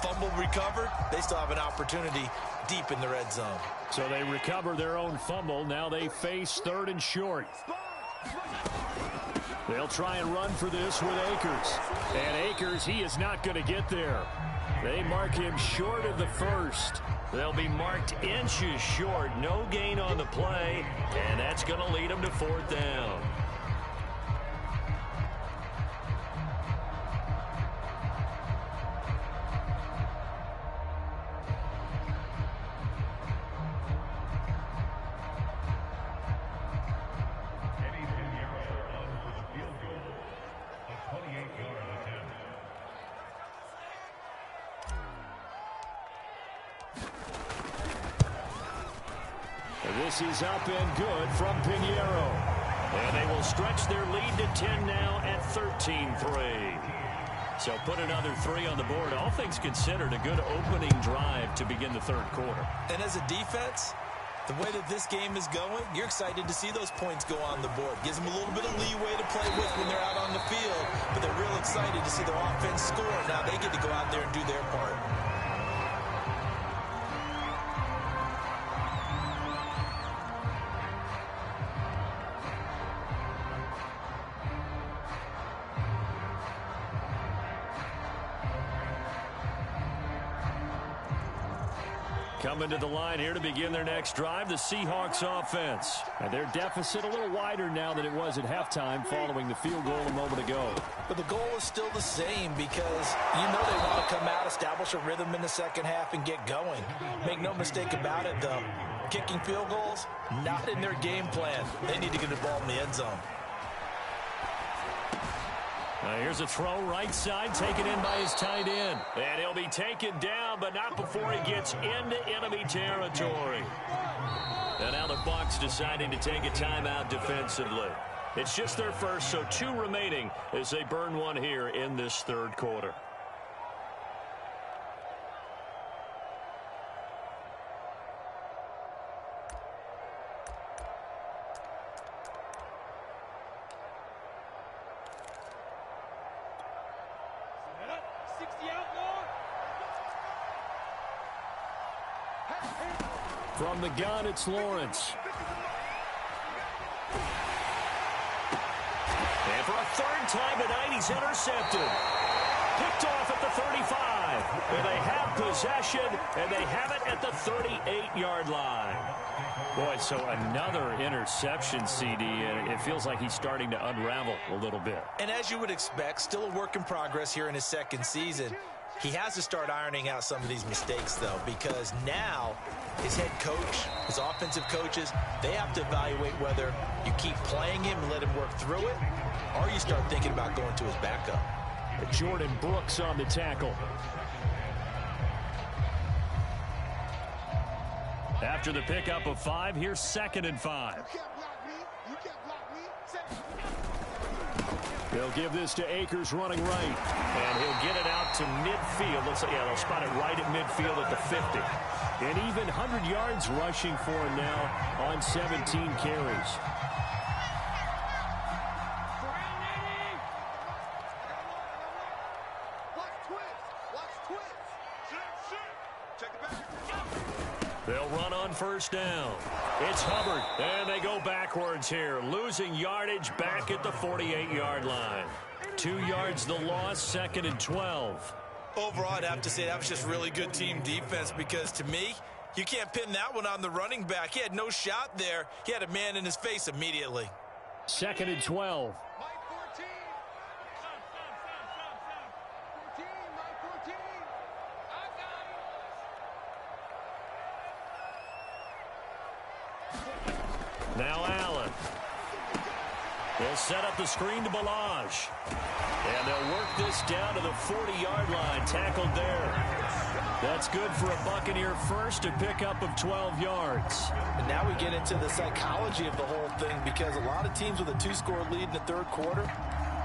fumble recovered, they still have an opportunity deep in the red zone. So they recover their own fumble. Now they face 3rd and short. They'll try and run for this with Akers. And Akers, he is not going to get there. They mark him short of the first. They'll be marked inches short. No gain on the play, and that's going to lead them to 4th down. This is up and good from Pinheiro. And they will stretch their lead to 10 now at 13-3. So put another 3 on the board. All things considered, a good opening drive to begin the 3rd quarter. And as a defense, the way that this game is going, you're excited to see those points go on the board. Gives them a little bit of leeway to play with when they're out on the field. But they're real excited to see their offense score. Now they get to go out there and do their part. Coming to the line here to begin their next drive, the Seahawks offense. And their deficit a little wider now than it was at halftime following the field goal a moment ago. But the goal is still the same because you know they want to come out, establish a rhythm in the second half, and get going. Make no mistake about it, though. Kicking field goals, not in their game plan. They need to get the ball in the end zone. Here's a throw right side, taken in by his tight end. And he'll be taken down, but not before he gets into enemy territory. And now the Bucs deciding to take a timeout defensively. It's just their first, so 2 remaining as they burn one here in this 3rd quarter. From the gun, it's Lawrence. And for a 3rd time tonight, he's intercepted. Picked off at the 35. And they have possession, and they have it at the 38-yard line. Boy, so another interception, CD, and it feels like he's starting to unravel a little bit. And as you would expect, still a work in progress here in his 2nd season. He has to start ironing out some of these mistakes, though, because now his head coach, his offensive coaches, they have to evaluate whether you keep playing him and let him work through it, or you start thinking about going to his backup. Jordan Brooks on the tackle. After the pickup of 5, here's 2nd and 5. They'll give this to Akers running right. And he'll get it out to midfield. Looks like, yeah, they'll spot it right at midfield at the 50. And even 100 yards rushing for him now on 17 carries. They'll run on 1st down. It's Hubbard, and they go backwards here, losing yardage back at the 48-yard line. 2 yards the loss, 2nd and 12. Overall, I'd have to say that was just really good team defense because, to me, you can't pin that one on the running back. He had no shot there. He had a man in his face immediately. 2nd and 12. Now Allen. They'll set up the screen to Balaj. And they'll work this down to the 40-yard line. Tackled there. That's good for a Buccaneer first, a pickup of 12 yards. And now we get into the psychology of the whole thing because a lot of teams with a 2-score lead in the 3rd quarter,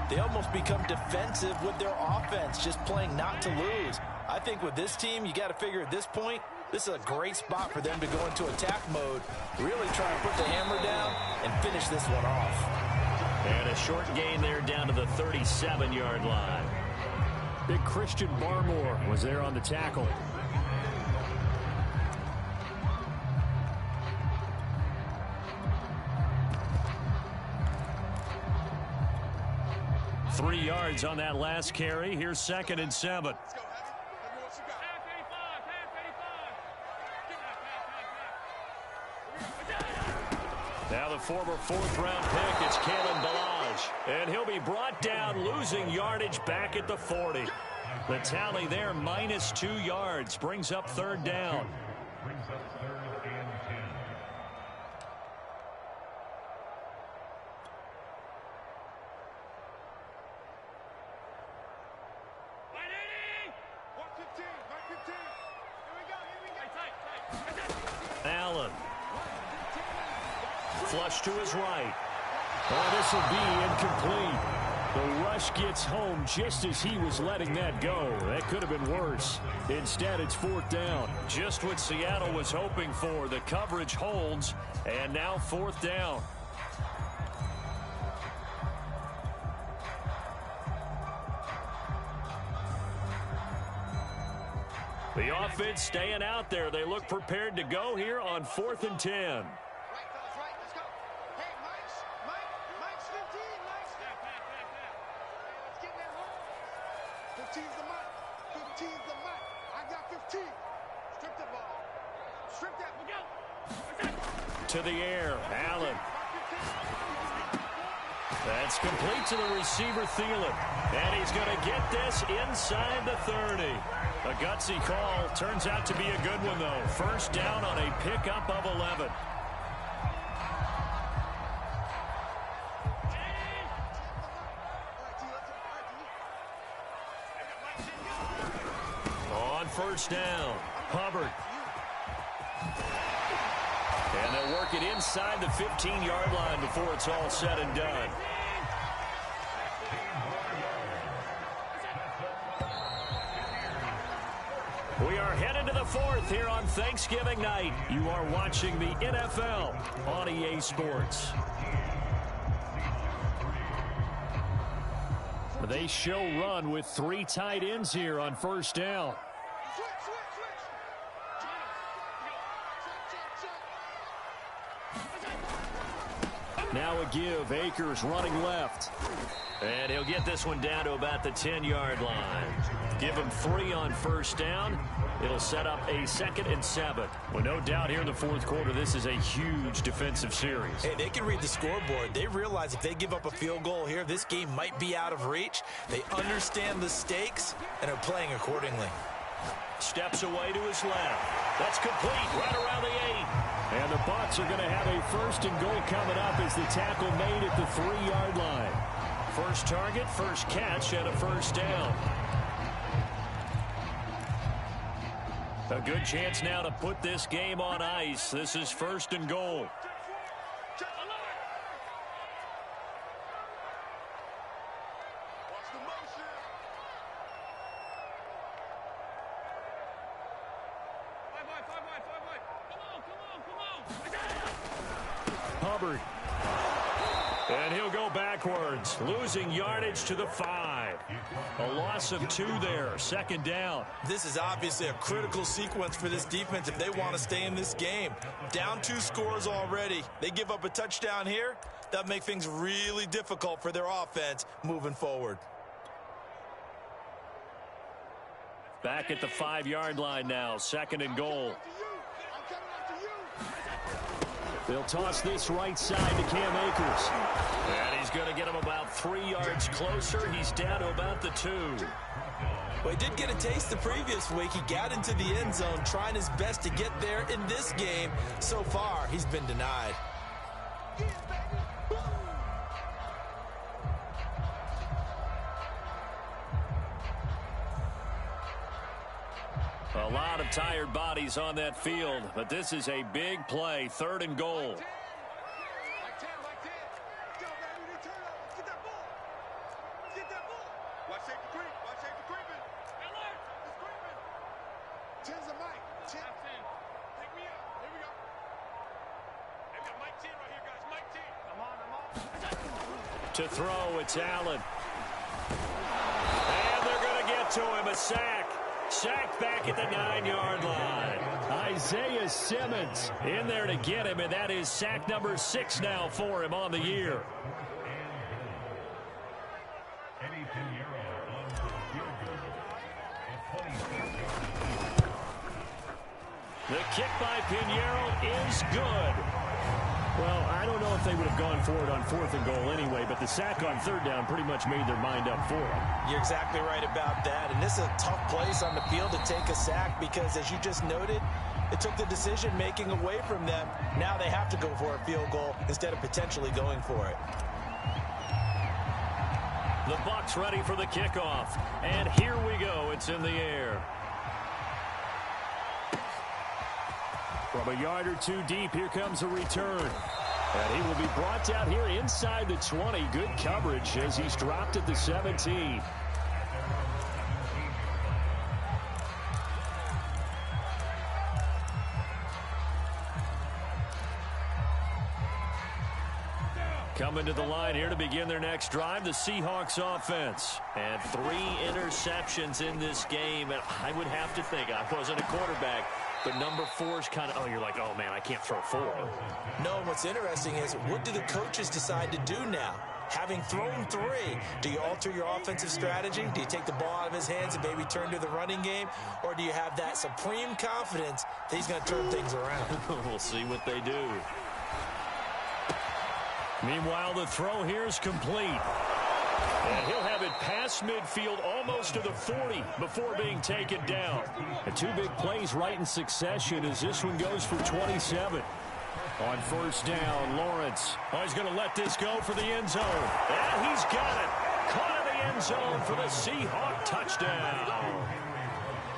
they almost become defensive with their offense, just playing not to lose. I think with this team, you got to figure at this point, this is a great spot for them to go into attack mode, really try and put the hammer down and finish this one off. And a short gain there down to the 37-yard line. Big Christian Barmore was there on the tackle. Three yards on that last carry. Here's 2nd and 7. Now the former 4th-round pick, it's Kalen Ballage. And he'll be brought down, losing yardage back at the 40. The tally there, -2 yards, brings up 3rd down. Allen. Flush to his right. Oh, this will be incomplete. The rush gets home just as he was letting that go. That could have been worse. Instead, it's 4th down. Just what Seattle was hoping for. The coverage holds, and now 4th down. The offense staying out there. They look prepared to go here on 4th and 10. To the air, Allen. That's complete to the receiver, Thielen. And he's going to get this inside the 30. A gutsy call. Turns out to be a good one, though. 1st down on a pickup of 11. On 1st down, Hubbard. And they'll work it inside the 15-yard line before it's all said and done. We are headed to the 4th here on Thanksgiving night. You are watching the NFL on EA Sports. They show run with 3 tight ends here on 1st down. Now a give. Akers running left. And he'll get this one down to about the 10-yard line. Give him 3 on 1st down. It'll set up a 2nd and 7. Well, no doubt here in the 4th quarter, this is a huge defensive series. Hey, they can read the scoreboard. They realize if they give up a field goal here, this game might be out of reach. They understand the stakes and are playing accordingly. Steps away to his left. That's complete right around the 8. And the Bucs are going to have a 1st and goal coming up as the tackle made at the 3-yard line. First target, first catch, and a 1st down. A good chance now to put this game on ice. This is 1st and goal. Hubbard. And he'll go backwards, losing yardage to the 5. A loss of 2 there, 2nd down. This is obviously a critical sequence for this defense if they want to stay in this game. Down 2 scores already. They give up a touchdown here. That'll make things really difficult for their offense moving forward. Back at the 5-yard line now, 2nd and goal. They'll toss this right side to Cam Akers. And he's going to get him about 3 yards closer. He's down to about the 2. Well, he did get a taste the previous week. He got into the end zone trying his best to get there in this game. So far, he's been denied. A lot of tired bodies on that field, but this is a big play, 3rd and goal. To throw, it's Allen. And they're going to get to him, a sack. Sacked back at the 9-yard line. Isaiah Simmons in there to get him, and that is sack number 6 now for him on the year. The kick by Pinheiro is good. Well, I don't know if they would have gone for it on 4th and goal anyway, but the sack on 3rd down pretty much made their mind up for them. You're exactly right about that, and this is a tough place on the field to take a sack because, as you just noted, it took the decision-making away from them. Now they have to go for a field goal instead of potentially going for it. The Bucs ready for the kickoff, and here we go. It's in the air. From a yard or two deep, here comes a return. And he will be brought down here inside the 20. Good coverage as he's dropped at the 17. Coming to the line here to begin their next drive, the Seahawks offense. And 3 interceptions in this game. And I would have to think, I wasn't a quarterback, but number 4 is kind of, oh, you're like, oh, man, I can't throw 4. No, what's interesting is, what do the coaches decide to do now? Having thrown 3, do you alter your offensive strategy? Do you take the ball out of his hands and maybe turn to the running game? Or do you have that supreme confidence that he's going to turn things around? We'll see what they do. Meanwhile, the throw here is complete. And he'll have it past midfield almost to the 40 before being taken down. And 2 big plays right in succession as this one goes for 27. On 1st down, Lawrence. Oh, he's going to let this go for the end zone. And he's got it. Caught in the end zone for the Seahawk touchdown.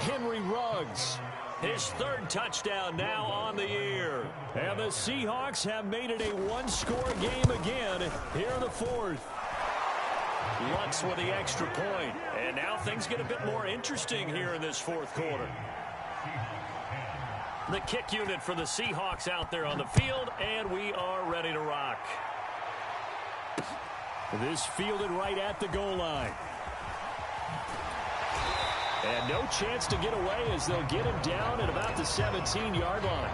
Henry Ruggs. His 3rd touchdown now on the year. And the Seahawks have made it a 1-score game again here in the 4th. Lutz with the extra point. And now things get a bit more interesting here in this 4th quarter. The kick unit for the Seahawks out there on the field, and we are ready to rock. This fielded right at the goal line. And no chance to get away as they'll get him down at about the 17-yard line.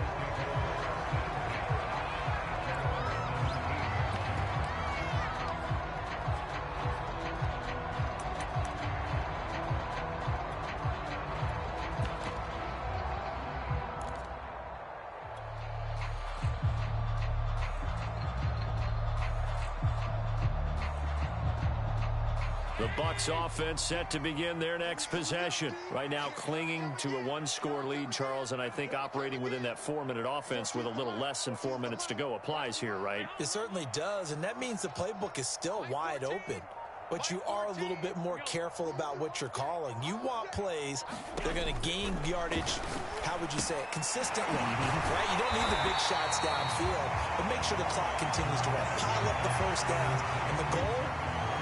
The Bucs offense set to begin their next possession. Right now clinging to a 1-score lead, Charles, and I think operating within that 4-minute offense with a little less than 4 minutes to go applies here, right? It certainly does, and that means the playbook is still wide open. But you are a little bit more careful about what you're calling. You want plays they're going to gain yardage, how would you say it, consistently, right? You don't need the big shots downfield, but make sure the clock continues to run. Pile up the first downs, and the goal,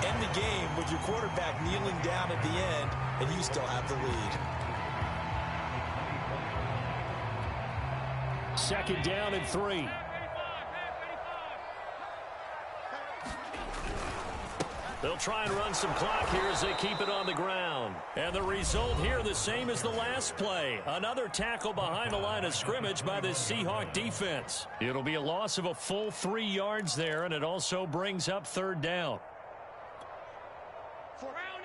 end the game with your quarterback kneeling down at the end, and you still have the lead. 2nd down and 3. They'll try and run some clock here as they keep it on the ground. And the result here the same as the last play. Another tackle behind the line of scrimmage by the Seahawk defense. It'll be a loss of a full 3 yards there, and it also brings up 3rd down. For round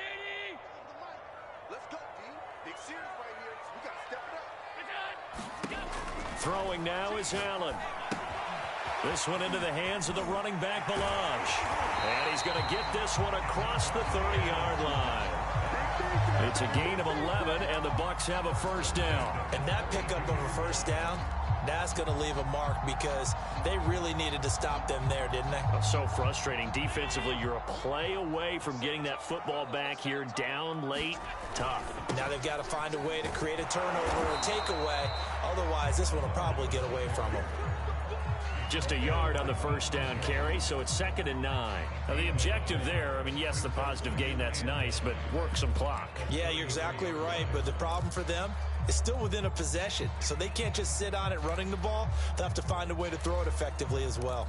80. Let's go, D. Big series right here. We got to step it up. Throwing now is Allen. This one into the hands of the running back, Balaj. And he's going to get this one across the 30-yard line. It's a gain of 11, and the Bucs have a 1st down. And that pickup of a 1st down, that's going to leave a mark because they really needed to stop them there, didn't they? So frustrating. Defensively, you're a play away from getting that football back here down late. Tough. Now they've got to find a way to create a turnover or a takeaway. Otherwise, this one will probably get away from them. Just a yard on the 1st down carry, so it's 2nd and 9. Now, the objective there, I mean, yes, the positive gain, that's nice, but work some clock. Yeah, you're exactly right, but the problem for them is still within a possession, so they can't just sit on it running the ball. They'll have to find a way to throw it effectively as well.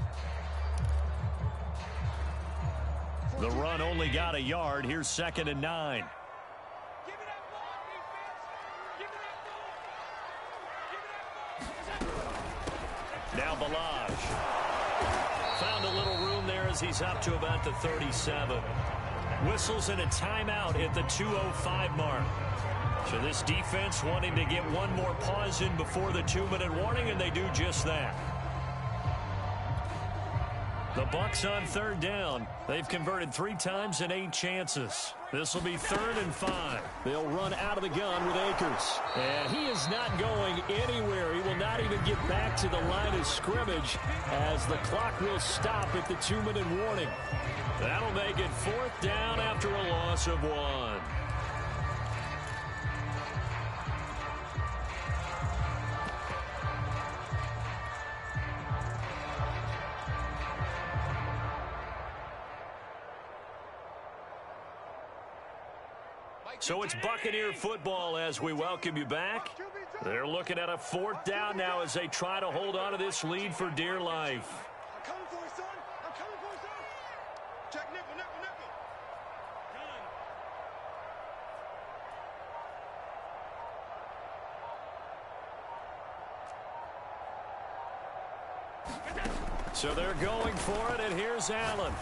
The run only got a yard. Here's 2nd and 9. Now Balaj. Found a little room there as he's up to about the 37. Whistles and a timeout at the 2:05 mark. So this defense wanting to get one more pause in before the 2-minute warning, and they do just that. The Bucs on 3rd down. They've converted 3 times in 8 chances. This will be 3rd and 5. They'll run out of the gun with Akers. And he is not going anywhere. He will not even get back to the line of scrimmage as the clock will stop at the 2-minute warning. That'll make it 4th down after a loss of 1. So it's Buccaneer football as we welcome you back. They're looking at a 4th down now as they try to hold on to this lead for dear life. I'm coming for you, son. I'm coming for you, son. Check nickel, nickel, nickel. So they're going for it, and here's Allen.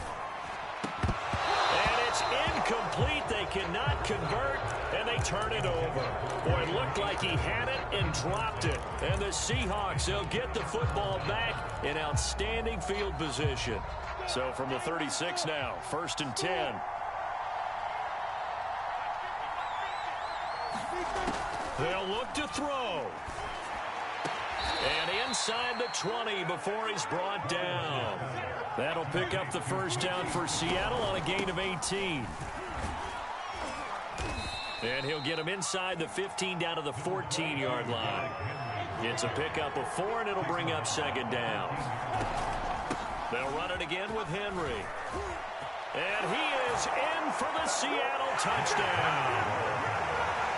And it's incomplete. They cannot convert, and they turn it over. Boy, it looked like he had it and dropped it. And the Seahawks, they'll get the football back in outstanding field position. So from the 36 now, 1st and 10. They'll look to throw. And inside the 20 before he's brought down. That'll pick up the 1st down for Seattle on a gain of 18. And he'll get him inside the 15 down to the 14-yard line. It's a pickup of 4, and it'll bring up 2nd down. They'll run it again with Henry. And he is in for the Seattle touchdown.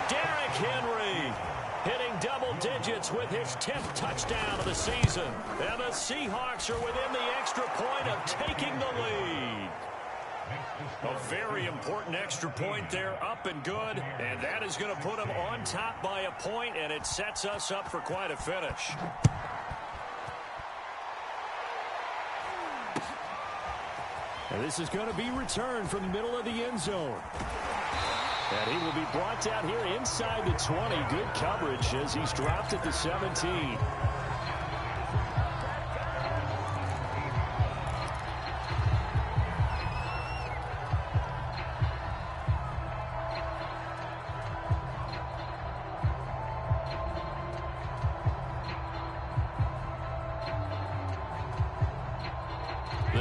Derrick Henry hitting double digits with his 10th touchdown of the season. And the Seahawks are within the extra point of taking the lead. A very important extra point there, up and good. And that is going to put them on top by a point, and it sets us up for quite a finish. And this is going to be returned from the middle of the end zone. And he will be brought down here inside the 20. Good coverage as he's dropped at the 17.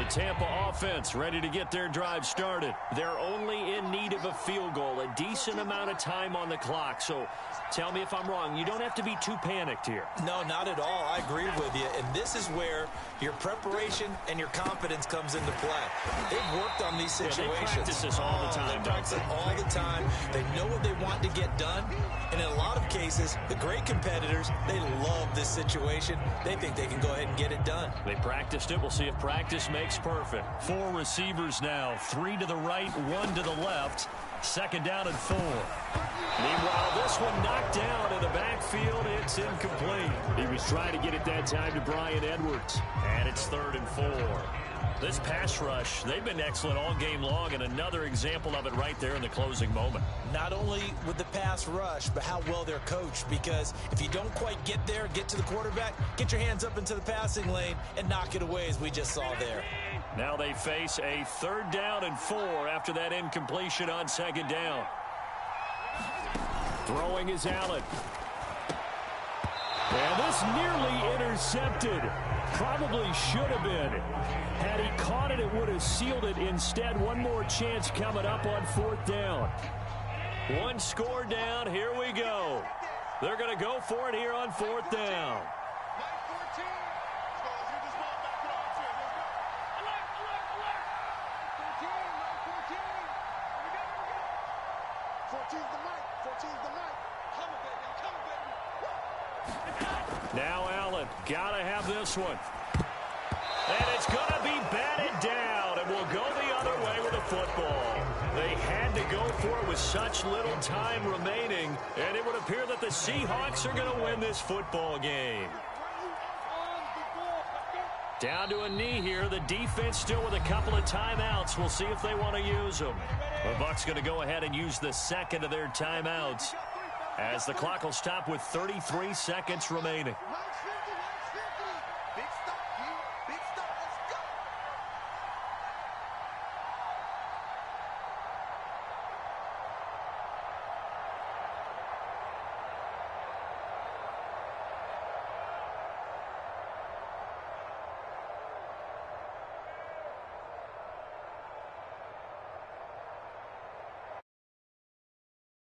Tampa offense ready to get their drive started. They're only in need of a field goal, a decent amount of time on the clock. So tell me if I'm wrong. You don't have to be too panicked here. No, not at all. I agree with you. And this is where your preparation and your confidence comes into play. They've worked on these situations. They practice this all the time. They practice it all the time. They know what they want to get done. And in a lot of cases, the great competitors, they love this situation. They think they can go ahead and get it done. They practiced it. We'll see if practice makes perfect. 4 receivers now, 3 to the right, 1 to the left. 2nd down and 4. Meanwhile, this one knocked down in the backfield. It's incomplete. He was trying to get it that time to Bryan Edwards. And it's 3rd and 4. This pass rush, they've been excellent all game long, and another example of it right there in the closing moment. Not only with the pass rush, but how well they're coached, because if you don't quite get there, get to the quarterback, get your hands up into the passing lane and knock it away, as we just saw there. Now they face a 3rd down and 4 after that incompletion on 2nd down. Throwing is Allen. And this nearly intercepted. Probably should have been. Had he caught it, it would have sealed it. Instead, one more chance coming up on 4th down. 1 score down. Here we go. They're going to go for it here on 4th down. Now Allen, gotta have this one. And it's gonna be batted down, and we'll go the other way with the football. They had to go for it with such little time remaining, and it would appear that the Seahawks are gonna win this football game. Down to a knee here. The defense still with a couple of timeouts. We'll see if they want to use them. The Bucs going to go ahead and use the second of their timeouts as the clock will stop with 33 seconds remaining.